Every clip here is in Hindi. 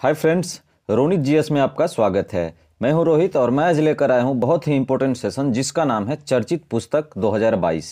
हाय फ्रेंड्स, रोनित जीएस में आपका स्वागत है। मैं हूं रोहित और मैं आज लेकर आया हूं बहुत ही इंपॉर्टेंट सेशन जिसका नाम है चर्चित पुस्तक 2022।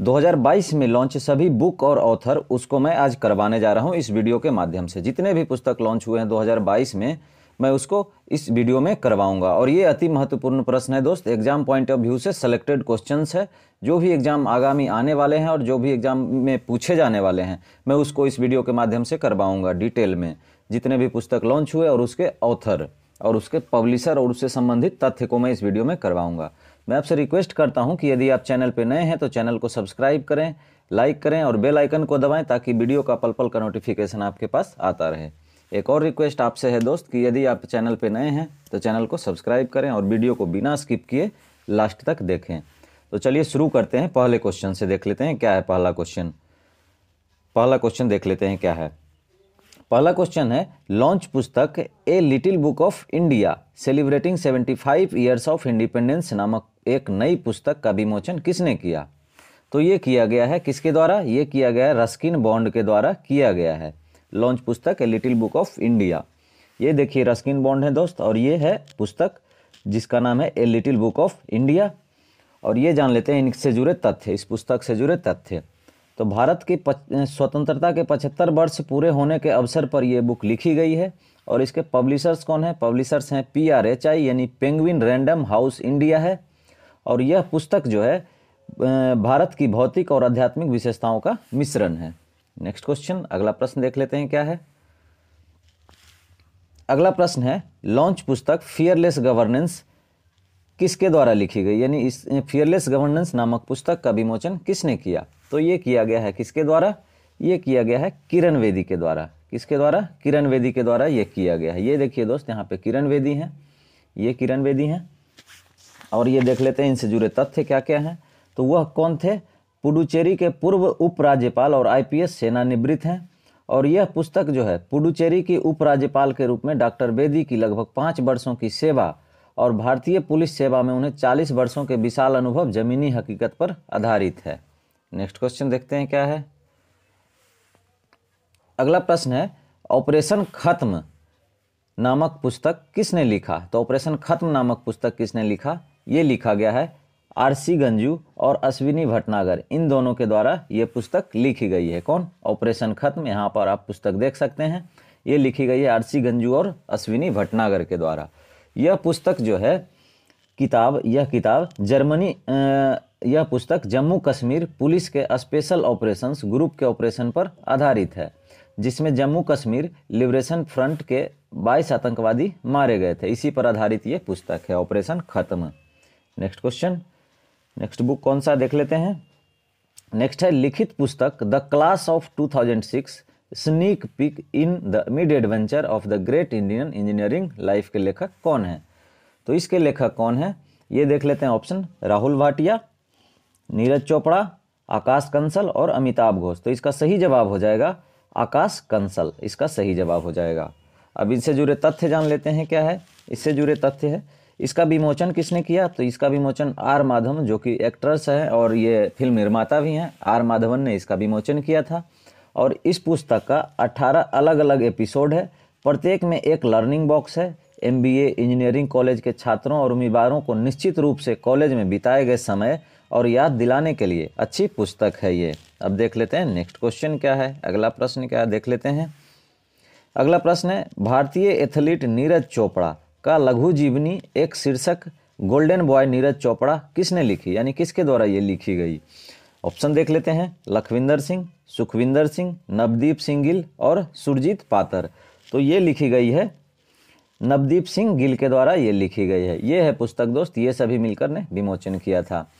2022 में लॉन्च सभी बुक और ऑथर उसको मैं आज करवाने जा रहा हूं इस वीडियो के माध्यम से। जितने भी पुस्तक लॉन्च हुए हैं 2022 में मैं उसको इस वीडियो में करवाऊंगा। और ये अति महत्वपूर्ण प्रश्न है दोस्त, एग्जाम पॉइंट ऑफ व्यू से सेलेक्टेड क्वेश्चंस है। जो भी एग्जाम आगामी आने वाले हैं और जो भी एग्जाम में पूछे जाने वाले हैं मैं उसको इस वीडियो के माध्यम से करवाऊंगा डिटेल में। जितने भी पुस्तक लॉन्च हुए और उसके ऑथर और उसके पब्लिशर और उससे संबंधित तथ्य को मैं इस वीडियो में करवाऊंगा। मैं आपसे रिक्वेस्ट करता हूं कि यदि आप चैनल पर नए हैं तो चैनल को सब्सक्राइब करें, लाइक करें और बेल आइकन को दबाएं ताकि वीडियो का पल पल का नोटिफिकेशन आपके पास आता रहे। एक और रिक्वेस्ट आपसे है दोस्त कि यदि आप चैनल पे नए हैं तो चैनल को सब्सक्राइब करें और वीडियो को बिना स्किप किए लास्ट तक देखें। तो चलिए शुरू करते हैं। पहले क्वेश्चन से देख लेते हैं क्या है पहला क्वेश्चन देख लेते हैं क्या है। पहला क्वेश्चन है, लॉन्च पुस्तक a little book of India celebrating 75 years of independence नामक एक नई पुस्तक का विमोचन किसने किया? तो ये किया गया है किसके द्वारा? ये किया गया है रस्किन बॉन्ड के द्वारा किया गया है। लॉन्च पुस्तक a little book of India, ये देखिए रस्किन बॉन्ड है दोस्त और ये है पुस्तक जिसका नाम है a little book of India. और ये जान लेते हैं इनसे जुड़े तथ्य, इस पुस्तक से जुड़े तथ्य। तो भारत की स्वतंत्रता के 75 वर्ष पूरे होने के अवसर पर यह बुक लिखी गई है। और इसके पब्लिशर्स कौन है? पब्लिशर्स हैं PRHI यानी पेंगुइन रैंडम हाउस इंडिया है। और यह पुस्तक जो है भारत की भौतिक और आध्यात्मिक विशेषताओं का मिश्रण है। नेक्स्ट क्वेश्चन, अगला प्रश्न देख लेते हैं क्या है। अगला प्रश्न है, लॉन्च पुस्तक फियरलेस गवर्नेंस किसके द्वारा लिखी गई? यानी इस फियरलेस गवर्नेंस नामक पुस्तक का विमोचन किसने किया? तो ये किया गया है किसके द्वारा? ये किया गया है किरण बेदी के द्वारा। किसके द्वारा? किरण बेदी के द्वारा ये किया गया है। ये देखिए दोस्त, यहाँ पे किरण बेदी हैं, ये किरण बेदी हैं। और ये देख लेते हैं इनसे जुड़े तथ्य क्या क्या हैं। तो वह कौन थे? पुडुचेरी के पूर्व उपराज्यपाल और IPS सेवानिवृत्त हैं। और यह पुस्तक जो है पुडुचेरी की उपराज्यपाल के रूप में डॉक्टर बेदी की लगभग 5 वर्षों की सेवा और भारतीय पुलिस सेवा में उन्हें 40 वर्षों के विशाल अनुभव जमीनी हकीकत पर आधारित है। नेक्स्ट क्वेश्चन देखते हैं क्या है। अगला प्रश्न है, ऑपरेशन खत्म नामक पुस्तक किसने लिखा? तो ऑपरेशन खत्म नामक पुस्तक किसने लिखा? ये लिखा गया है RC गंजू और अश्विनी भटनागर, इन दोनों के द्वारा ये पुस्तक लिखी गई है। कौन? ऑपरेशन खत्म, यहाँ पर आप पुस्तक देख सकते हैं, ये लिखी गई है RC गंजू और अश्विनी भटनागर के द्वारा। यह पुस्तक जो है यह पुस्तक जम्मू कश्मीर पुलिस के स्पेशल ऑपरेशंस ग्रुप के ऑपरेशन पर आधारित है, जिसमें जम्मू कश्मीर लिबरेशन फ्रंट के 22 आतंकवादी मारे गए थे। इसी पर आधारित ये पुस्तक है ऑपरेशन खत्म। नेक्स्ट क्वेश्चन, नेक्स्ट बुक कौन सा देख लेते हैं। नेक्स्ट है लिखित पुस्तक the class of 2006 sneak peek in the mid adventure of the great Indian engineering life के लेखक कौन है? तो इसके लेखक कौन है ये देख लेते हैं। ऑप्शन, राहुल भाटिया, नीरज चोपड़ा, आकाश कंसल और अमिताभ घोष। तो इसका सही जवाब हो जाएगा आकाश कंसल, इसका सही जवाब हो जाएगा। अब इससे जुड़े तथ्य जान लेते हैं क्या है। इससे जुड़े तथ्य है, इसका विमोचन किसने किया? तो इसका विमोचन R माधवन, जो कि एक्ट्रेस है और ये फिल्म निर्माता भी हैं, R माधवन ने इसका विमोचन किया था। और इस पुस्तक का 18 अलग अलग एपिसोड है, प्रत्येक में एक लर्निंग बॉक्स है। MBA इंजीनियरिंग कॉलेज के छात्रों और उम्मीदवारों को निश्चित रूप से कॉलेज में बिताए गए समय और याद दिलाने के लिए अच्छी पुस्तक है ये। अब देख लेते हैं नेक्स्ट क्वेश्चन क्या है, अगला प्रश्न क्या है देख लेते हैं। अगला प्रश्न है, भारतीय एथलीट नीरज चोपड़ा का लघु जीवनी एक शीर्षक गोल्डन बॉय नीरज चोपड़ा किसने लिखी? यानी किसके द्वारा ये लिखी गई? ऑप्शन देख लेते हैं, लखविंदर सिंह, सुखविंदर सिंह, नवदीप सिंह गिल और सुरजीत पातर। तो ये लिखी गई है नवदीप सिंह गिल के द्वारा ये लिखी गई है। ये है पुस्तक दोस्त, ये सभी मिलकर ने विमोचन किया था।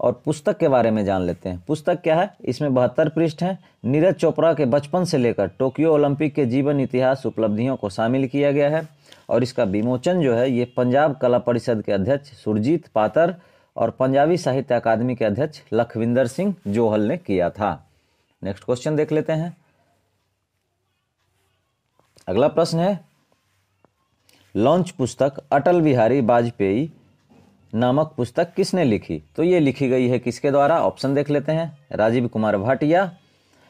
और पुस्तक के बारे में जान लेते हैं। पुस्तक क्या है? इसमें 72 पृष्ठ हैं। नीरज चोपड़ा के बचपन से लेकर टोक्यो ओलंपिक के जीवन इतिहास उपलब्धियों को शामिल किया गया है। और इसका विमोचन जो है ये पंजाब कला परिषद के अध्यक्ष सुरजीत पातर और पंजाबी साहित्य अकादमी के अध्यक्ष लखविंदर सिंह जोहल ने किया था। नेक्स्ट क्वेश्चन देख लेते हैं। अगला प्रश्न है, लॉन्च पुस्तक अटल बिहारी वाजपेयी नामक पुस्तक किसने लिखी? तो ये लिखी गई है किसके द्वारा? ऑप्शन देख लेते हैं, राजीव कुमार भाटिया,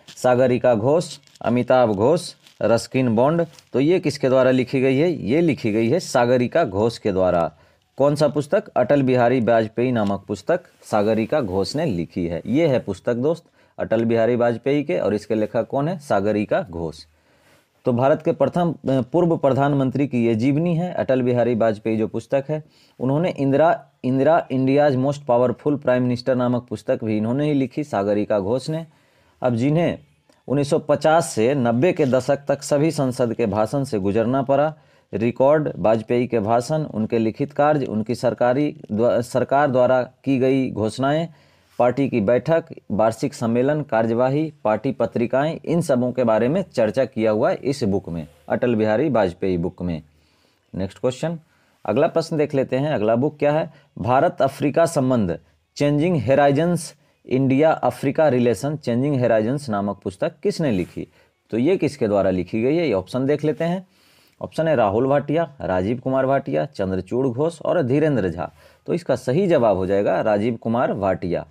सागरिका घोष, अमिताभ घोष रस्किन बॉन्ड। तो ये किसके द्वारा लिखी गई है? ये लिखी गई है सागरिका घोष के द्वारा। कौन सा पुस्तक? अटल बिहारी वाजपेयी नामक पुस्तक सागरिका घोष ने लिखी है। ये है पुस्तक दोस्त अटल बिहारी वाजपेयी के, और इसके लेखक कौन है? सागरिका घोष। तो भारत के प्रथम पूर्व प्रधानमंत्री की ये जीवनी है अटल बिहारी वाजपेयी जो पुस्तक है। उन्होंने Indira India's most powerful prime minister नामक पुस्तक भी इन्होंने ही लिखी, सागरिका घोष ने। अब जिन्हें 1950 से 90 के दशक तक सभी संसद के भाषण से गुजरना पड़ा, रिकॉर्ड वाजपेयी के भाषण, उनके लिखित कार्य, उनकी सरकार द्वारा की गई घोषणाएं, पार्टी की बैठक, वार्षिक सम्मेलन, कार्यवाही, पार्टी पत्रिकाएं, इन सबों के बारे में चर्चा किया हुआ है इस बुक में, अटल बिहारी वाजपेयी बुक में। नेक्स्ट क्वेश्चन, अगला प्रश्न देख लेते हैं। अगला बुक क्या है? भारत अफ्रीका संबंध, changing horizons, India Africa relation, changing horizons नामक पुस्तक किसने लिखी? तो ये किसके द्वारा लिखी गई है? ये ऑप्शन देख लेते हैं। ऑप्शन है राहुल भाटिया, राजीव कुमार भाटिया, चंद्रचूड़ घोष और धीरेन्द्र झा। तो इसका सही जवाब हो जाएगा Rajiv Kumar Bhatia.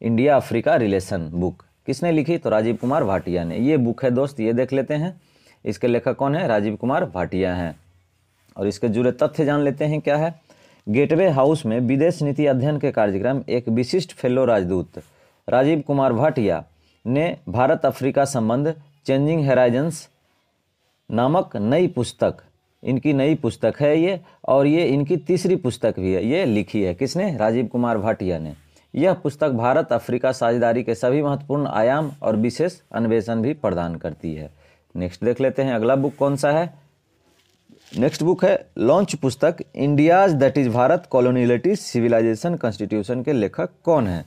India Africa relation book किसने लिखी? तो राजीव कुमार भाटिया ने। ये बुक है दोस्त, ये देख लेते हैं। इसके लेखक कौन है? राजीव कुमार भाटिया हैं। और इसके जुड़े तथ्य जान लेते हैं क्या है। गेटवे हाउस में विदेश नीति अध्ययन के कार्यक्रम एक विशिष्ट फेलो राजदूत राजीव कुमार भाटिया ने भारत अफ्रीका संबंध चेंजिंग हेराइजन्स नामक नई पुस्तक, इनकी नई पुस्तक है ये, और ये इनकी तीसरी पुस्तक भी है, ये लिखी है किसने? राजीव कुमार भाटिया ने। यह पुस्तक भारत अफ्रीका साझेदारी के सभी महत्वपूर्ण आयाम और विशेष अन्वेषण भी प्रदान करती है। नेक्स्ट देख लेते हैं अगला बुक कौन सा है। नेक्स्ट बुक है लॉन्च पुस्तक India's that is Bharat coloniality civilisation constitution के लेखक कौन है?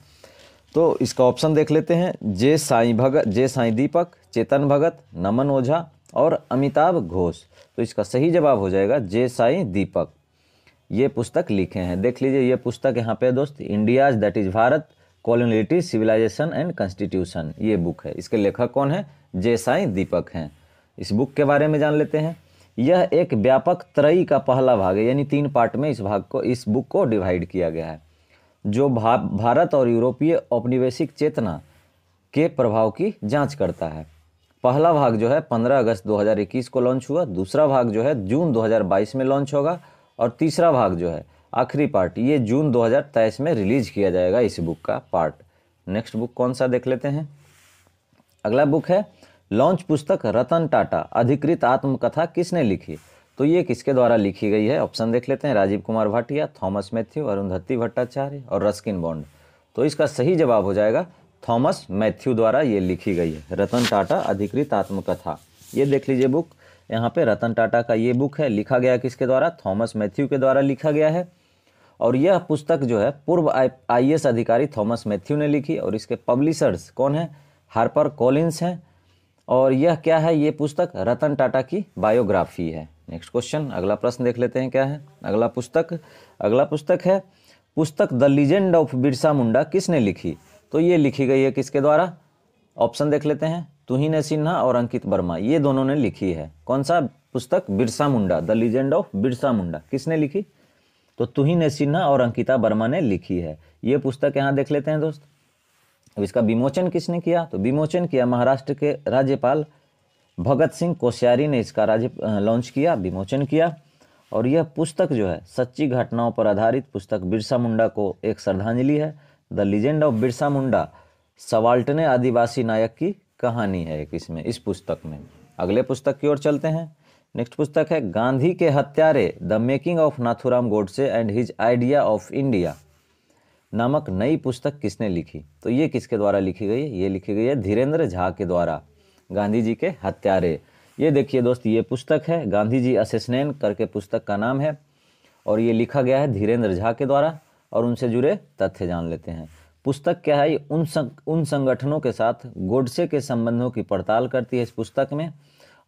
तो इसका ऑप्शन देख लेते हैं। जे साईं दीपक, चेतन भगत, नमन ओझा और अमिताभ घोष। तो इसका सही जवाब हो जाएगा जे साईं दीपक। ये पुस्तक लिखे हैं, देख लीजिए ये पुस्तक यहाँ पे दोस्त, India's that is Bharat coloniality civilisation and constitution, ये बुक है। इसके लेखक कौन है? जे साईं दीपक हैं। इस बुक के बारे में जान लेते हैं। यह एक व्यापक त्रयी का पहला भाग है, यानी 3 पार्ट में इस बुक को डिवाइड किया गया है, जो भारत और यूरोपीय औपनिवेशिक चेतना के प्रभाव की जांच करता है। पहला भाग जो है 15 अगस्त 2021 को लॉन्च हुआ, दूसरा भाग जो है जून 2022 में लॉन्च होगा, और तीसरा भाग जो है आखिरी पार्ट ये जून 2023 में रिलीज किया जाएगा इस बुक का पार्ट। नेक्स्ट बुक कौन सा देख लेते हैं। अगला बुक है लॉन्च पुस्तक रतन टाटा अधिकृत आत्मकथा किसने लिखी? तो ये किसके द्वारा लिखी गई है? ऑप्शन देख लेते हैं। राजीव कुमार भाटिया, थॉमस मैथ्यू, अरुंधति भट्टाचार्य और रस्किन बॉन्ड। तो इसका सही जवाब हो जाएगा थॉमस मैथ्यू द्वारा ये लिखी गई है रतन टाटा अधिकृत आत्मकथा। ये देख लीजिए बुक, यहाँ पे रतन टाटा का ये बुक है, लिखा गया किसके द्वारा? थॉमस मैथ्यू के द्वारा लिखा गया है। और यह पुस्तक जो है पूर्व IAS अधिकारी थॉमस मैथ्यू ने लिखी, और इसके पब्लिशर्स कौन है? हार्पर कॉलिंस हैं। और यह क्या है? ये पुस्तक रतन टाटा की बायोग्राफी है। नेक्स्ट क्वेश्चन, अगला प्रश्न देख लेते हैं क्या है। अगला पुस्तक है पुस्तक the legend of Birsa Munda किसने लिखी? तो ये लिखी गई है किसके द्वारा? ऑप्शन देख लेते हैं। तुहिन सिन्हा और अंकित वर्मा, ये दोनों ने लिखी है। कौन सा पुस्तक? Birsa Munda, the legend of Birsa Munda किसने लिखी? तो तुहिन सिन्हा और अंकिता वर्मा ने लिखी है। ये पुस्तक यहाँ देख लेते हैं दोस्त। अब इसका विमोचन किसने किया? तो विमोचन किया महाराष्ट्र के राज्यपाल भगत सिंह कोश्यारी ने इसका लॉन्च किया, विमोचन किया। और यह पुस्तक जो है सच्ची घटनाओं पर आधारित पुस्तक बिरसा मुंडा को एक श्रद्धांजलि है। The legend of Birsa Munda सवाल्टने आदिवासी नायक की कहानी है एक इसमें, इस पुस्तक में। अगले पुस्तक की ओर चलते हैं। नेक्स्ट पुस्तक है गांधी के हत्यारे the making of Nathuram Godse and his idea of India नामक नई पुस्तक किसने लिखी? तो ये किसके द्वारा लिखी गई है? ये लिखी गई है धीरेन्द्र झा के द्वारा, गांधी जी के हत्यारे। ये देखिए दोस्त, ये पुस्तक है गांधी जी असैसिनेशन करके पुस्तक का नाम है, और ये लिखा गया है धीरेन्द्र झा के द्वारा। और उनसे जुड़े तथ्य जान लेते हैं। पुस्तक क्या है? उन संगठनों के साथ गोडसे के संबंधों की पड़ताल करती है इस पुस्तक में,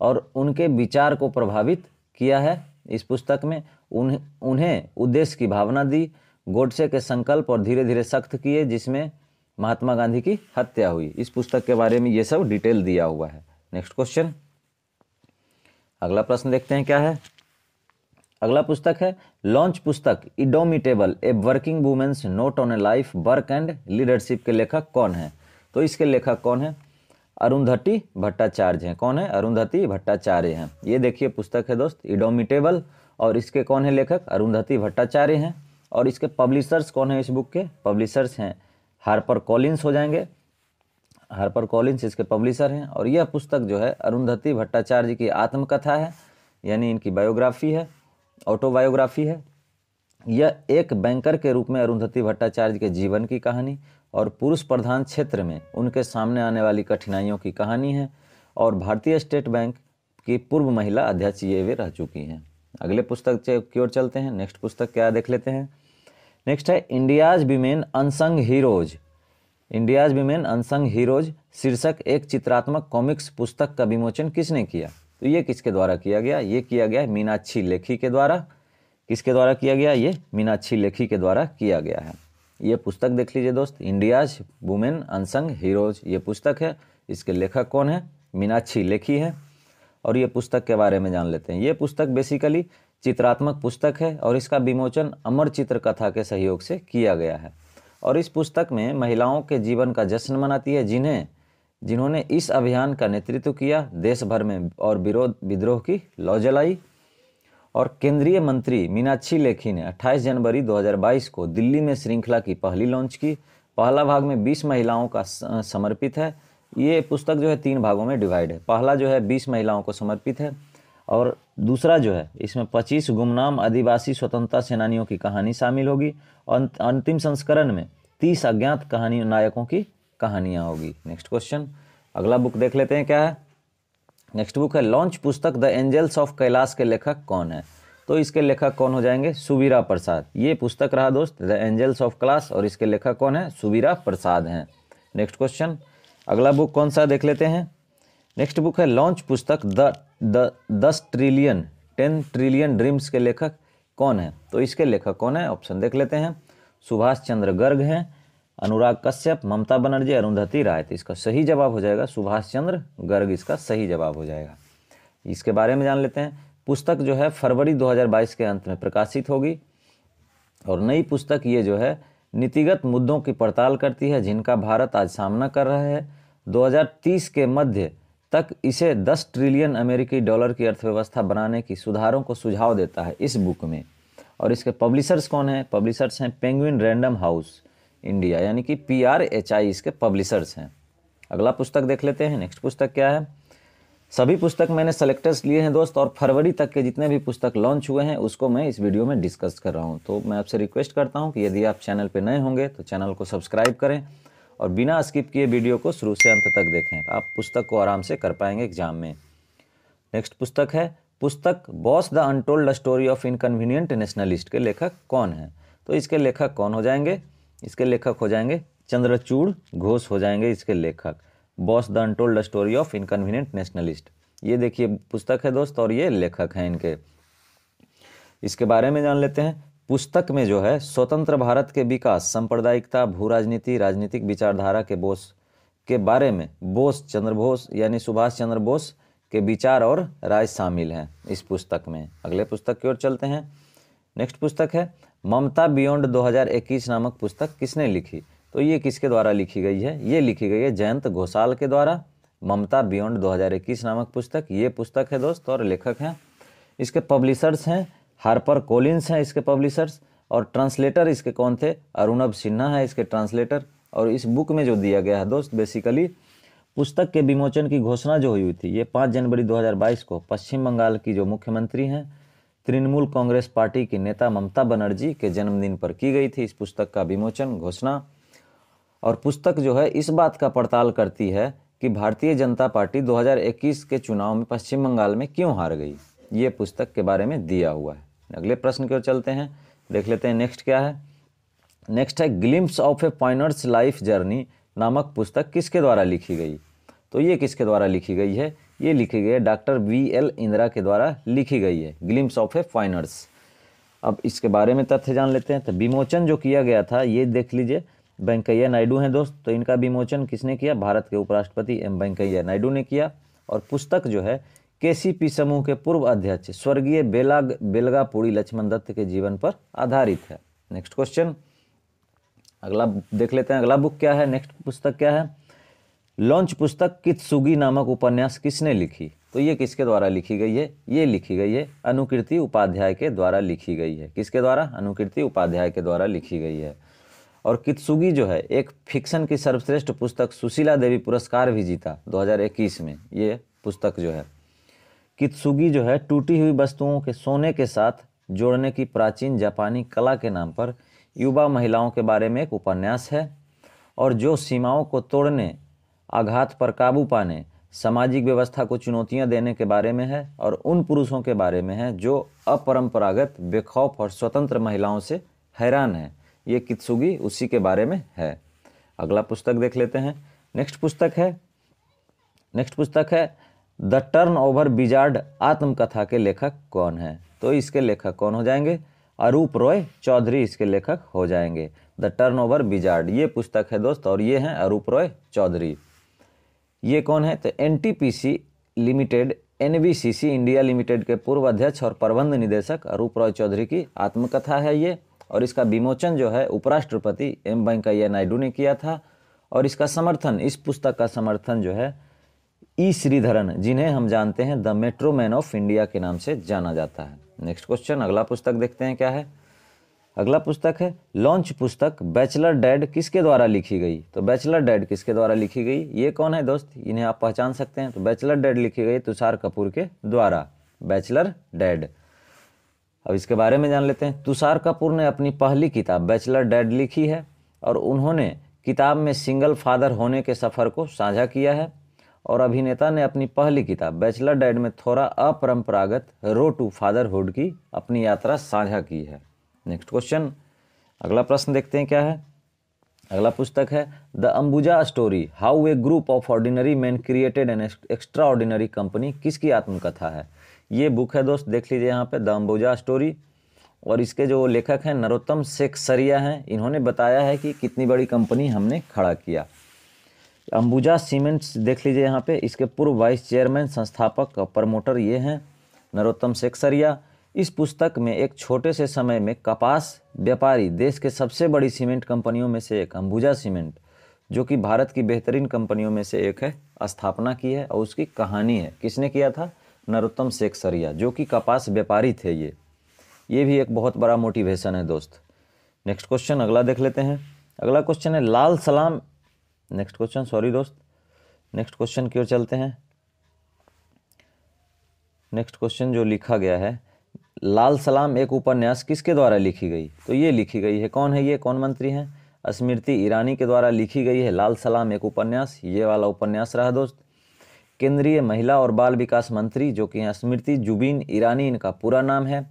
और उनके विचार को प्रभावित किया है इस पुस्तक में। उन्हें उद्देश्य की भावना दी, गोडसे के संकल्प और धीरे धीरे सख्त किए, जिसमें महात्मा गांधी की हत्या हुई। इस पुस्तक के बारे में ये सब डिटेल दिया हुआ है। नेक्स्ट क्वेश्चन, अगला प्रश्न देखते हैं क्या है। अगला पुस्तक है लॉन्च पुस्तक indomitable a working women's note on a life work and leadership के लेखक कौन है? तो इसके लेखक कौन है? अरुंधति भट्टाचार्य हैं। कौन है? अरुंधति भट्टाचार्य हैं। ये देखिए पुस्तक है दोस्त इडोमिटेबल, और इसके कौन है लेखक? अरुंधति भट्टाचार्य हैं। और इसके पब्लिशर्स कौन है? इस बुक के पब्लिशर्स हैं हार्पर कॉलिन्स हो जाएंगे, हार्पर कॉलिन्स इसके पब्लिशर हैं। और यह पुस्तक जो है अरुंधति भट्टाचार्य जी की आत्मकथा है, यानी इनकी बायोग्राफी है, ऑटोबायोग्राफी है। यह एक बैंकर के रूप में अरुंधति भट्टाचार्य के जीवन की कहानी और पुरुष प्रधान क्षेत्र में उनके सामने आने वाली कठिनाइयों की कहानी है। और भारतीय स्टेट बैंक की पूर्व महिला अध्यक्ष ये वे रह चुकी हैं। अगले पुस्तक की ओर चलते हैं। नेक्स्ट पुस्तक क्या देख लेते हैं। नेक्स्ट है India's women unsung heroes. India's women unsung heroes शीर्षक एक चित्रात्मक कॉमिक्स पुस्तक का विमोचन किसने किया? तो ये किसके द्वारा किया गया? ये किया गया मीनाक्षी लेखी के द्वारा। किसके द्वारा किया गया? ये मीनाक्षी लेखी के द्वारा किया गया है। ये पुस्तक देख लीजिए दोस्त, इंडियाज वुमेन अनसंग हीरोज ये पुस्तक है। इसके लेखक कौन है? मीनाक्षी लेखी है। और ये पुस्तक के बारे में जान लेते हैं। ये पुस्तक बेसिकली चित्रात्मक पुस्तक है और इसका विमोचन अमर चित्र कथा के सहयोग से किया गया है। और इस पुस्तक में महिलाओं के जीवन का जश्न मनाती है जिन्होंने इस अभियान का नेतृत्व किया, देश भर में और विद्रोह की लौ जलाई। और केंद्रीय मंत्री मीनाक्षी लेखी ने 28 जनवरी 2022 को दिल्ली में श्रृंखला की पहली लॉन्च की। पहला भाग में 20 महिलाओं का समर्पित है। ये पुस्तक जो है 3 भागों में डिवाइड है। पहला जो है 20 महिलाओं को समर्पित है और दूसरा जो है इसमें 25 गुमनाम आदिवासी स्वतंत्रता सेनानियों की कहानी शामिल होगी। और अंतिम संस्करण में 30 अज्ञात कहानी नायकों की कहानियाँ होगी। नेक्स्ट क्वेश्चन, अगला बुक देख लेते हैं क्या है। नेक्स्ट बुक है लॉन्च पुस्तक द एंजल्स ऑफ कैलाश के लेखक कौन है? तो इसके लेखक कौन हो जाएंगे? सुबीरा प्रसाद। ये पुस्तक रहा दोस्त द एंजल्स ऑफ कैलाश और इसके लेखक कौन है? सुबीरा प्रसाद हैं। नेक्स्ट क्वेश्चन, अगला बुक कौन सा देख लेते हैं। नेक्स्ट बुक है लॉन्च पुस्तक द 10 ट्रिलियन ड्रीम्स के लेखक कौन है? तो इसके लेखक कौन है? ऑप्शन देख लेते हैं। सुभाष चंद्र गर्ग हैं, अनुराग कश्यप, ममता बनर्जी, अरुंधति राय। तो इसका सही जवाब हो जाएगा सुभाष चंद्र गर्ग, इसका सही जवाब हो जाएगा। इसके बारे में जान लेते हैं। पुस्तक जो है फरवरी 2022 के अंत में प्रकाशित होगी और नई पुस्तक ये जो है नीतिगत मुद्दों की पड़ताल करती है जिनका भारत आज सामना कर रहा है। 2030 के मध्य तक इसे 10 ट्रिलियन अमेरिकी डॉलर की अर्थव्यवस्था बनाने की सुधारों को सुझाव देता है इस बुक में। और इसके पब्लिशर्स कौन हैं? पब्लिशर्स हैं पेंगुइन रैंडम हाउस इंडिया, यानी कि PRHI इसके पब्लिशर्स हैं। अगला पुस्तक देख लेते हैं। नेक्स्ट पुस्तक क्या है। सभी पुस्तक मैंने सेलेक्टर्स लिए हैं दोस्त और फरवरी तक के जितने भी पुस्तक लॉन्च हुए हैं उसको मैं इस वीडियो में डिस्कस कर रहा हूं। तो मैं आपसे रिक्वेस्ट करता हूं कि यदि आप चैनल पे नए होंगे तो चैनल को सब्सक्राइब करें और बिना स्किप किए वीडियो को शुरू से अंत तक देखें। आप पुस्तक को आराम से कर पाएंगे एग्जाम में। नेक्स्ट पुस्तक है पुस्तक boss the untold story of inconvenient nationalist के लेखक कौन है? तो इसके लेखक कौन हो जाएंगे? इसके लेखक हो जाएंगे चंद्रचूड़ घोष हो जाएंगे इसके लेखक। Boss the untold story of inconvenient nationalist, ये देखिए पुस्तक है दोस्त और ये लेखक हैं इनके। इसके बारे में जान लेते हैं। पुस्तक में जो है स्वतंत्र भारत के विकास, सांप्रदायिकता, भू राजनीति, राजनीतिक विचारधारा के बोस के बारे में बोस चंद्र बोस यानी सुभाष चंद्र बोस के विचार और राय शामिल हैं इस पुस्तक में। अगले पुस्तक की ओर चलते हैं। नेक्स्ट पुस्तक है ममता बियॉन्ड 2021 नामक पुस्तक किसने लिखी? तो ये किसके द्वारा लिखी गई है? ये लिखी गई है जयंत घोषाल के द्वारा। ममता बियॉन्ड 2021 नामक पुस्तक ये पुस्तक है दोस्त और लेखक हैं इसके पब्लिशर्स हैं हार्पर कॉलिन्स हैं इसके पब्लिशर्स। और ट्रांसलेटर इसके कौन थे? अरुणव सिन्हा है इसके ट्रांसलेटर। और इस बुक में जो दिया गया है दोस्त बेसिकली पुस्तक के विमोचन की घोषणा जो हुई थी ये 5 जनवरी 2022 को पश्चिम बंगाल की जो मुख्यमंत्री हैं तृणमूल कांग्रेस पार्टी की नेता ममता बनर्जी के जन्मदिन पर की गई थी इस पुस्तक का विमोचन घोषणा। और पुस्तक जो है इस बात का पड़ताल करती है कि भारतीय जनता पार्टी 2021 के चुनाव में पश्चिम बंगाल में क्यों हार गई, ये पुस्तक के बारे में दिया हुआ है। अगले प्रश्न की ओर चलते हैं, देख लेते हैं नेक्स्ट क्या है। नेक्स्ट है glimpse of a pioneer's life journey नामक पुस्तक किसके द्वारा लिखी गई? तो ये किसके द्वारा लिखी गई है? ये लिखी गई है डॉक्टर VL इंदिरा के द्वारा लिखी गई है ग्लिम्प्स ऑफ ए पॉइनर्स। अब इसके बारे में तथ्य जान लेते हैं। तो विमोचन जो किया गया था ये देख लीजिए वेंकैया नायडू हैं दोस्त। तो इनका विमोचन किसने किया? भारत के उपराष्ट्रपति M वेंकैया नायडू ने किया। और पुस्तक जो है KCP समूह के पूर्व अध्यक्ष स्वर्गीय बेलगापुड़ी लक्ष्मण दत्त के जीवन पर आधारित है। नेक्स्ट क्वेश्चन, अगला देख लेते हैं। अगला बुक क्या है? नेक्स्ट पुस्तक क्या है? लॉन्च पुस्तक कित्सुगी नामक उपन्यास किसने लिखी? तो ये किसके द्वारा लिखी गई है? ये लिखी गई है अनुकीर्ति उपाध्याय के द्वारा लिखी गई है। किसके द्वारा? अनुकीर्ति उपाध्याय के द्वारा लिखी गई है। और कित्सुगी जो है एक फिक्शन की सर्वश्रेष्ठ पुस्तक सुशीला देवी पुरस्कार भी जीता 2021 में। ये पुस्तक जो है कित्सुगी जो है टूटी हुई वस्तुओं के सोने के साथ जोड़ने की प्राचीन जापानी कला के नाम पर युवा महिलाओं के बारे में एक उपन्यास है, और जो सीमाओं को तोड़ने, आघात पर काबू पाने, सामाजिक व्यवस्था को चुनौतियां देने के बारे में है, और उन पुरुषों के बारे में है जो अपरंपरागत, बेखौफ और स्वतंत्र महिलाओं से हैरान है। ये कित्सुगी उसी के बारे में है। अगला पुस्तक देख लेते हैं। नेक्स्ट पुस्तक है द टर्न ओवर विजार्ड आत्मकथा के लेखक कौन है? तो इसके लेखक कौन हो जाएंगे? अरूप रॉय चौधरी इसके लेखक हो जाएंगे। द टर्न ओवर विजार्ड ये पुस्तक है दोस्त, और ये हैं अरूप रॉय चौधरी। ये कौन है? तो NTPC limited, NBCC India limited के पूर्व अध्यक्ष और प्रबंध निदेशक अरूप रॉय चौधरी की आत्मकथा है ये, और इसका विमोचन जो है उपराष्ट्रपति एम वेंकैया नायडू ने किया था। और इसका समर्थन, इस पुस्तक का समर्थन जो है ई श्रीधरन, जिन्हें हम जानते हैं the metro man of India के नाम से जाना जाता है। नेक्स्ट क्वेश्चन, अगला पुस्तक देखते हैं क्या है। अगला पुस्तक है लॉन्च पुस्तक बैचलर डैड किसके द्वारा लिखी गई? तो बैचलर डैड किसके द्वारा लिखी गई? ये कौन है दोस्त? इन्हें आप पहचान सकते हैं। तो बैचलर डैड लिखी गई तुषार कपूर के द्वारा, बैचलर डैड। अब इसके बारे में जान लेते हैं। तुषार कपूर ने अपनी पहली किताब बैचलर डैड लिखी है, और उन्होंने किताब में सिंगल फादर होने के सफ़र को साझा किया है। और अभिनेता ने अपनी पहली किताब बैचलर डैड में थोड़ा अपरंपरागत रोड टू फादरहुड की अपनी यात्रा साझा की है। नेक्स्ट क्वेश्चन, अगला प्रश्न देखते हैं क्या है। अगला पुस्तक है the Ambuja story, how a group of ordinary man created an extra ordinary company, किसकी आत्मकथा है? ये बुक है दोस्त, देख लीजिए यहाँ पे, द अंबुजा स्टोरी। और इसके जो लेखक हैं नरोत्तम सेकसरिया हैं। इन्होंने बताया है कि कितनी बड़ी कंपनी हमने खड़ा किया। अंबुजा सीमेंट्स देख लीजिए यहाँ पे, इसके पूर्व वाइस चेयरमैन, संस्थापक और प्रमोटर ये हैं नरोत्तम सेकसरिया। इस पुस्तक में एक छोटे से समय में कपास व्यापारी, देश के सबसे बड़ी सीमेंट कंपनियों में से एक अंबुजा सीमेंट, जो कि भारत की बेहतरीन कंपनियों में से एक है, स्थापना की है। और उसकी कहानी है, किसने किया था? नरोत्तम सेकसरिया, जो कि कपास व्यापारी थे। ये भी एक बहुत बड़ा मोटिवेशन है दोस्त। नेक्स्ट क्वेश्चन अगला देख लेते हैं। अगला क्वेश्चन है लाल सलाम, नेक्स्ट क्वेश्चन की ओर चलते हैं। नेक्स्ट क्वेश्चन जो लिखा गया है, लाल सलाम एक उपन्यास किसके द्वारा लिखी गई? तो ये लिखी गई है, कौन है ये, कौन मंत्री हैं? स्मृति ईरानी के द्वारा लिखी गई है लाल सलाम एक उपन्यास। ये वाला उपन्यास रहा दोस्त। केंद्रीय महिला और बाल विकास मंत्री, जो कि हैं स्मृति जुबिन ईरानी इनका पूरा नाम है।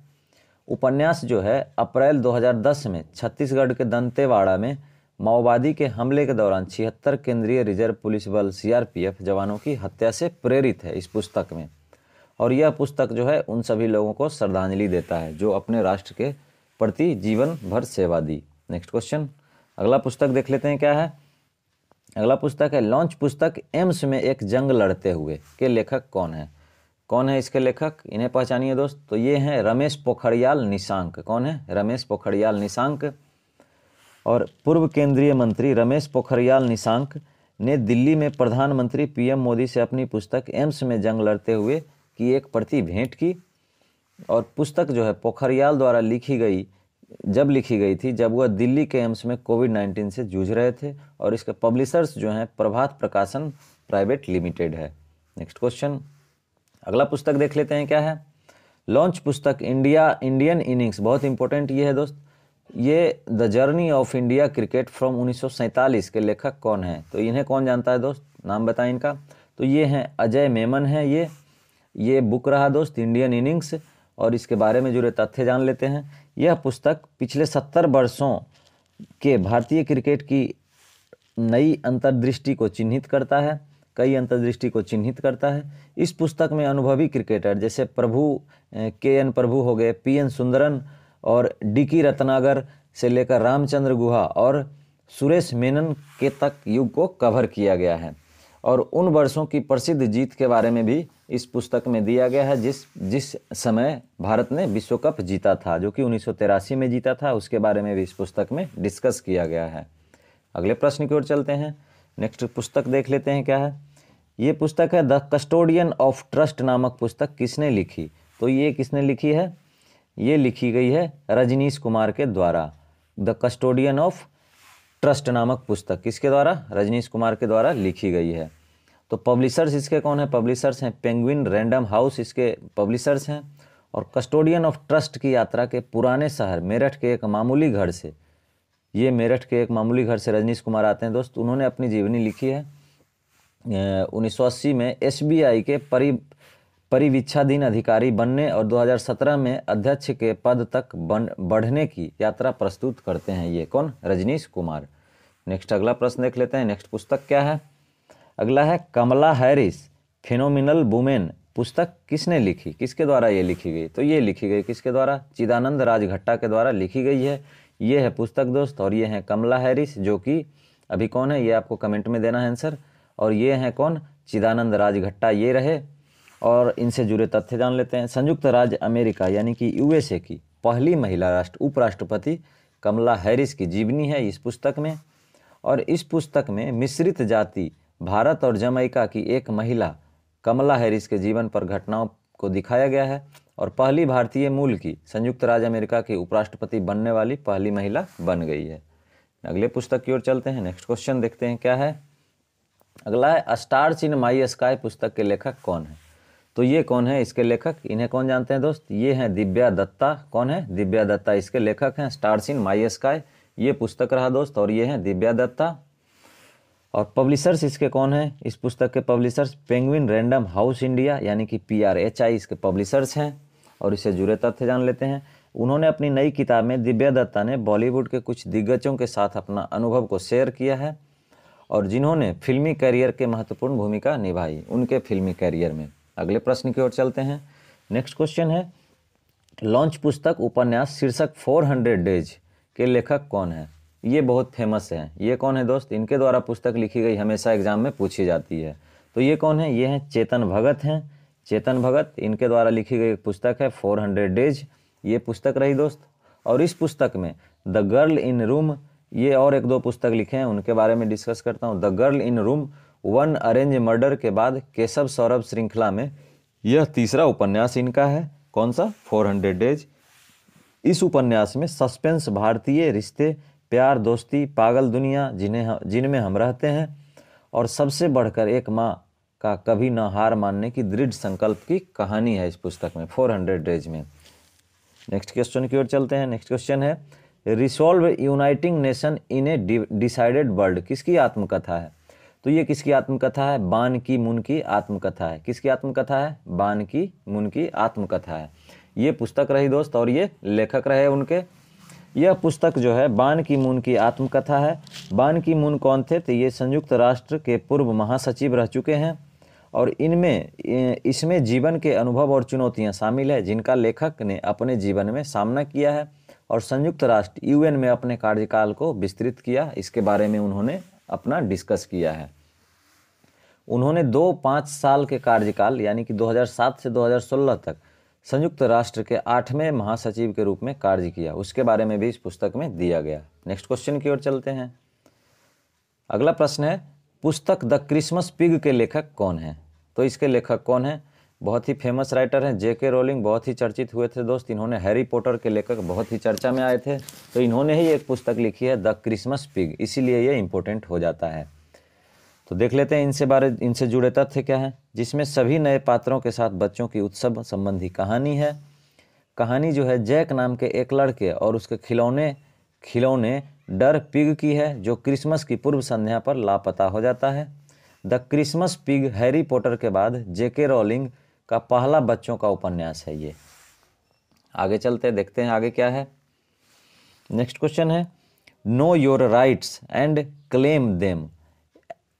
उपन्यास जो है अप्रैल 2010 में छत्तीसगढ़ के दंतेवाड़ा में माओवादी के हमले के दौरान 76 केंद्रीय रिजर्व पुलिस बल सीआरपीएफ जवानों की हत्या से प्रेरित है इस पुस्तक में। और यह पुस्तक जो है उन सभी लोगों को श्रद्धांजलि देता है जो अपने राष्ट्र के प्रति जीवन भर सेवा दी। नेक्स्ट क्वेश्चन, अगला पुस्तक देख लेते हैं क्या है। अगला पुस्तक है लॉन्च पुस्तक एम्स में एक जंग लड़ते हुए के लेखक कौन है? कौन है इसके लेखक? इन्हें पहचानिए दोस्त। तो ये हैं रमेश पोखरियाल निशांक। कौन है? रमेश पोखरियाल निशांक। और पूर्व केंद्रीय मंत्री रमेश पोखरियाल निशांक ने दिल्ली में प्रधानमंत्री पीएम मोदी से अपनी पुस्तक एम्स में जंग लड़ते हुए की एक प्रति भेंट की। और पुस्तक जो है पोखरियाल द्वारा लिखी गई थी जब वह दिल्ली के एम्स में कोविड-19 से जूझ रहे थे। और इसके पब्लिशर्स जो हैं प्रभात प्रकाशन प्राइवेट लिमिटेड है। नेक्स्ट क्वेश्चन, अगला पुस्तक देख लेते हैं क्या है। लॉन्च पुस्तक इंडियन इनिंग्स, बहुत इंपॉर्टेंट ये है दोस्त। ये the journey of India cricket from 1947 के लेखक कौन है? तो इन्हें कौन जानता है दोस्त, नाम बताएं इनका। तो ये हैं अजय मेमन है। ये बुक रहा दोस्त इंडियन इनिंग्स। और इसके बारे में जुड़े तथ्य जान लेते हैं। यह पुस्तक पिछले 70 वर्षों के भारतीय क्रिकेट की नई अंतर्दृष्टि को चिन्हित करता है, कई अंतर्दृष्टि को चिन्हित करता है। इस पुस्तक में अनुभवी क्रिकेटर जैसे के.एन. प्रभु हो गए, पी.एन. सुंदरन और डी.की. रत्नागर से लेकर रामचंद्र गुहा और सुरेश मेनन के तक युग को कवर किया गया है। और उन वर्षों की प्रसिद्ध जीत के बारे में भी इस पुस्तक में दिया गया है जिस समय भारत ने विश्व कप जीता था, जो कि 1983 में जीता था। उसके बारे में भी इस पुस्तक में डिस्कस किया गया है। अगले प्रश्न की ओर चलते हैं। नेक्स्ट पुस्तक देख लेते हैं क्या है। ये पुस्तक है द कस्टोडियन ऑफ ट्रस्ट नामक पुस्तक किसने लिखी। तो ये किसने लिखी है, ये लिखी गई है रजनीश कुमार के द्वारा। द कस्टोडियन ऑफ ट्रस्ट नामक पुस्तक किसके द्वारा, रजनीश कुमार के द्वारा लिखी गई है। तो पब्लिशर्स इसके कौन है, पब्लिशर्स हैं पेंगुइन रैंडम हाउस इसके पब्लिशर्स हैं। और कस्टोडियन ऑफ ट्रस्ट की यात्रा के पुराने शहर मेरठ के एक मामूली घर से, ये मेरठ के एक मामूली घर से रजनीश कुमार आते हैं दोस्त। उन्होंने अपनी जीवनी लिखी है 1980 में एसबीआई के परिवीक्षाधीन अधिकारी बनने और 2017 में अध्यक्ष के पद तक बढ़ने की यात्रा प्रस्तुत करते हैं। ये कौन, रजनीश कुमार। नेक्स्ट अगला प्रश्न देख लेते हैं। नेक्स्ट पुस्तक क्या है, अगला है कमला हैरिस फिनोमिनल वुमेन पुस्तक किसने लिखी, किसके द्वारा ये लिखी गई। तो ये लिखी गई किसके द्वारा, चिदानंद राजघट्टा के द्वारा लिखी गई है। ये है पुस्तक दोस्त, और ये है कमला हैरिस जो कि अभी कौन है, ये आपको कमेंट में देना है आंसर। और ये हैं कौन, चिदानंद राजघट्टा ये रहे। और इनसे जुड़े तथ्य जान लेते हैं। संयुक्त राज्य अमेरिका यानी कि यूएसए की पहली महिला उपराष्ट्रपति कमला हैरिस की जीवनी है इस पुस्तक में। और इस पुस्तक में मिश्रित जाति भारत और जमैका की एक महिला कमला हैरिस के जीवन पर घटनाओं को दिखाया गया है। और पहली भारतीय मूल की संयुक्त राज्य अमेरिका की उपराष्ट्रपति बनने वाली पहली महिला बन गई है। अगले पुस्तक की ओर चलते हैं। नेक्स्ट क्वेश्चन देखते हैं क्या है। अगला है स्टार्स इन माई स्काई पुस्तक के लेखक कौन है। तो ये कौन है इसके लेखक, इन्हें कौन जानते हैं दोस्त, ये हैं दिव्या दत्ता। कौन है, दिव्या दत्ता इसके लेखक हैं। स्टार्स इन माई स्काई ये पुस्तक रहा दोस्त, और ये हैं दिव्या दत्ता। और पब्लिशर्स इसके कौन है, इस पुस्तक के publishers penguin random house India यानी कि PRHI इसके पब्लिशर्स हैं। और इससे जुड़े तथ्य जान लेते हैं। उन्होंने अपनी नई किताब में दिव्या दत्ता ने बॉलीवुड के कुछ दिग्गजों के साथ अपना अनुभव को शेयर किया है, और जिन्होंने फिल्मी करियर के महत्वपूर्ण भूमिका निभाई उनके फिल्मी करियर में। अगले प्रश्न की ओर चलते हैं। नेक्स्ट क्वेश्चन है लॉन्च पुस्तक उपन्यास शीर्षक 400 डेज के लेखक कौन है। ये बहुत फेमस है। ये कौन है दोस्त, इनके द्वारा पुस्तक लिखी गई, हमेशा एग्जाम में पूछी जाती है। तो ये कौन है, ये हैं चेतन भगत हैं। चेतन भगत इनके द्वारा लिखी गई एक पुस्तक है 400 डेज ये पुस्तक रही दोस्त। और इस पुस्तक में द गर्ल इन रूम, ये और एक दो पुस्तक लिखे हैं उनके बारे में डिस्कस करता हूँ। The girl in room, one arrange murder के बाद केशव सौरभ श्रृंखला में यह तीसरा उपन्यास इनका है। कौन सा, 400 डेज। इस उपन्यास में सस्पेंस, भारतीय रिश्ते, प्यार, दोस्ती, पागल दुनिया जिनमें हम रहते हैं, और सबसे बढ़कर एक माँ का कभी न हार मानने की दृढ़ संकल्प की कहानी है इस पुस्तक में 400 डेज में। नेक्स्ट क्वेश्चन की ओर चलते हैं। नेक्स्ट क्वेश्चन है resolve uniting nation in A decided world किसकी आत्मकथा है। तो ये किसकी आत्मकथा है, बान की मून की आत्मकथा है। किसकी आत्मकथा है, बान की मून की आत्मकथा है। ये पुस्तक रही दोस्त, और ये लेखक रहे उनके। यह पुस्तक जो है बान की मून की आत्मकथा है। बान की मून कौन थे, तो ये संयुक्त राष्ट्र के पूर्व महासचिव रह चुके हैं। और इसमें जीवन के अनुभव और चुनौतियां शामिल है जिनका लेखक ने अपने जीवन में सामना किया है, और संयुक्त राष्ट्र UN में अपने कार्यकाल को विस्तृत किया, इसके बारे में उन्होंने अपना डिस्कस किया है। उन्होंने 5 साल के कार्यकाल यानी कि 2007 से 2016 तक संयुक्त राष्ट्र के 8वें महासचिव के रूप में कार्य किया, उसके बारे में भी इस पुस्तक में दिया गया। नेक्स्ट क्वेश्चन की ओर चलते हैं। अगला प्रश्न है पुस्तक द क्रिसमस पिग के लेखक कौन है। तो इसके लेखक कौन है, बहुत ही फेमस राइटर हैं JK रोलिंग, बहुत ही चर्चित हुए थे दोस्त। इन्होंने हैरी पॉटर के लेखक, बहुत ही चर्चा में आए थे। तो इन्होंने ही एक पुस्तक लिखी है द क्रिसमस पिग, इसीलिए ये इंपॉर्टेंट हो जाता है। तो देख लेते हैं इनसे जुड़े तथ्य क्या है। जिसमें सभी नए पात्रों के साथ बच्चों की उत्सव संबंधी कहानी है। कहानी जो है जैक नाम के एक लड़के और उसके खिलौने डर पिग की है, जो क्रिसमस की पूर्व संध्या पर लापता हो जाता है। The Christmas pig Harry Potter के बाद JK रोलिंग का पहला बच्चों का उपन्यास है ये। आगे चलते देखते हैं आगे क्या है। नेक्स्ट क्वेश्चन है know your rights and claim them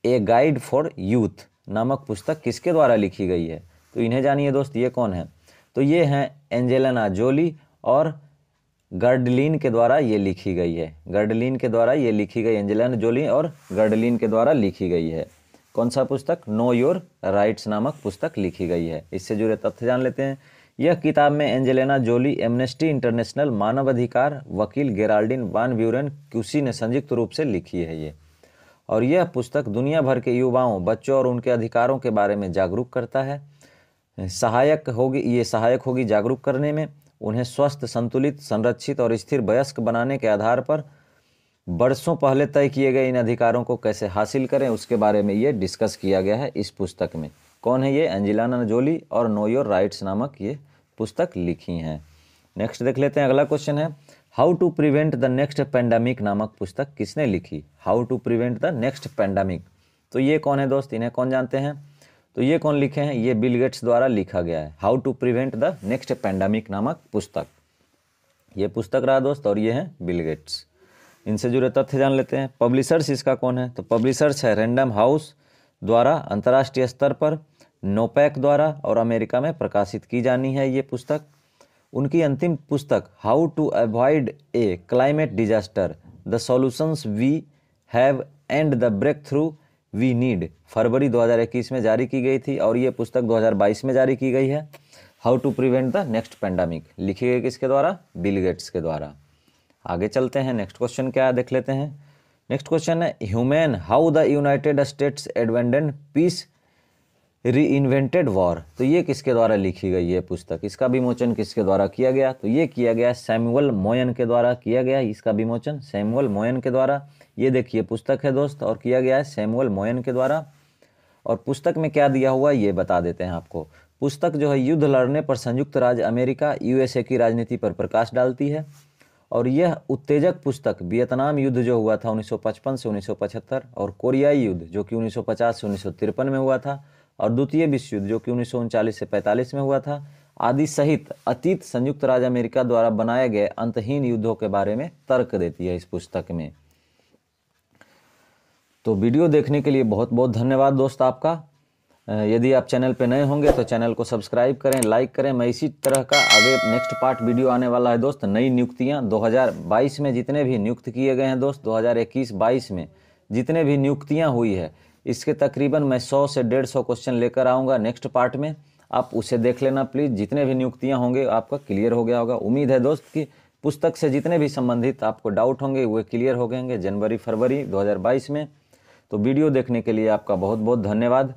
a guide for youth नामक पुस्तक किसके द्वारा लिखी गई है। तो इन्हें जानिए दोस्त, ये कौन है। तो ये हैं एंजेलिना जोली और गर्डलिन के द्वारा ये लिखी गई है। गर्डलिन के द्वारा ये लिखी गई, एंजेलिना जोली और गर्डलिन के द्वारा लिखी गई है। कौन सा पुस्तक, नो योर राइट्स नामक पुस्तक लिखी गई है। इससे जुड़े तथ्य जान लेते हैं। यह किताब में एंजेलिना जोली, एमनेस्टी इंटरनेशनल, मानवाधिकार वकील गेराल्डिन वान ब्यूरेन क्यूसी ने संयुक्त रूप से लिखी है ये। और यह पुस्तक दुनिया भर के युवाओं, बच्चों और उनके अधिकारों के बारे में जागरूक करता है। ये सहायक होगी जागरूक करने में, उन्हें स्वस्थ, संतुलित, संरक्षित और स्थिर वयस्क बनाने के आधार पर बरसों पहले तय किए गए इन अधिकारों को कैसे हासिल करें उसके बारे में ये डिस्कस किया गया है इस पुस्तक में। कौन है ये? एंजेलिना जोली और नो योर राइट्स नामक ये पुस्तक लिखी हैं। नेक्स्ट देख लेते हैं, अगला क्वेश्चन है how to prevent the next pandemic नामक पुस्तक किसने लिखी? How to prevent the next pandemic, तो ये कौन है दोस्त? इन्हें कौन जानते हैं? तो ये कौन लिखे हैं? ये बिल गेट्स द्वारा लिखा गया है, how to prevent the next pandemic नामक पुस्तक। ये पुस्तक रहा दोस्त, और ये है बिल गेट्स। इनसे जुड़े तथ्य जान लेते हैं। पब्लिशर्स इसका कौन है? तो पब्लिशर्स है रैंडम हाउस द्वारा अंतर्राष्ट्रीय स्तर पर, नोपैक द्वारा और अमेरिका में प्रकाशित की जानी है ये पुस्तक। उनकी अंतिम पुस्तक how to avoid a climate disaster, the solutions we have and the breakthrough we need, फरवरी 2021 में जारी की गई थी, और ये पुस्तक 2022 में जारी की गई है। How to prevent the next pandemic लिखी गई किसके द्वारा? बिल गेट्स के द्वारा। आगे चलते हैं, नेक्स्ट क्वेश्चन क्या है देख लेते हैं। नेक्स्ट क्वेश्चन है humane how the United States abandoned peace reinvented war, तो ये किसके द्वारा लिखी गई है पुस्तक? इसका विमोचन किसके द्वारा किया गया? तो ये किया गया सैमुअल मोयन के द्वारा किया गया, इसका विमोचन सैमुअल मोयन के द्वारा। ये देखिए पुस्तक है दोस्त, और किया गया है सैमुअल मोयन के द्वारा। और पुस्तक में क्या दिया हुआ ये बता देते हैं आपको। पुस्तक जो है युद्ध लड़ने पर संयुक्त राज्य अमेरिका यूएसए की राजनीति पर प्रकाश डालती है, और यह उत्तेजक पुस्तक वियतनाम युद्ध जो हुआ था 1955 से 1975, और कोरियाई युद्ध जो कि 1950 से 1953 में हुआ था, और द्वितीय विश्व युद्ध जो कि 1939 से 45 में हुआ था आदि सहित अतीत संयुक्त राज्य अमेरिका द्वारा बनाए गए अंतहीन युद्धों के बारे में तर्क देती है इस पुस्तक में। तो वीडियो देखने के लिए बहुत बहुत धन्यवाद दोस्त आपका। यदि आप चैनल पे नए होंगे तो चैनल को सब्सक्राइब करें, लाइक करें। मैं इसी तरह का आगे नेक्स्ट पार्ट वीडियो आने वाला है दोस्त। नई नियुक्तियां 2022 में जितने भी नियुक्त किए गए हैं दोस्त, 2021-22 में जितने भी नियुक्तियां हुई है, इसके तकरीबन मैं 100 से 150 क्वेश्चन लेकर आऊँगा नेक्स्ट पार्ट में। आप उसे देख लेना प्लीज़। जितने भी नियुक्तियाँ होंगे आपका क्लियर हो गया होगा। उम्मीद है दोस्त कि पुस्तक से जितने भी संबंधित आपको डाउट होंगे वे क्लियर हो गएंगे जनवरी फरवरी 2022 में। तो वीडियो देखने के लिए आपका बहुत बहुत धन्यवाद।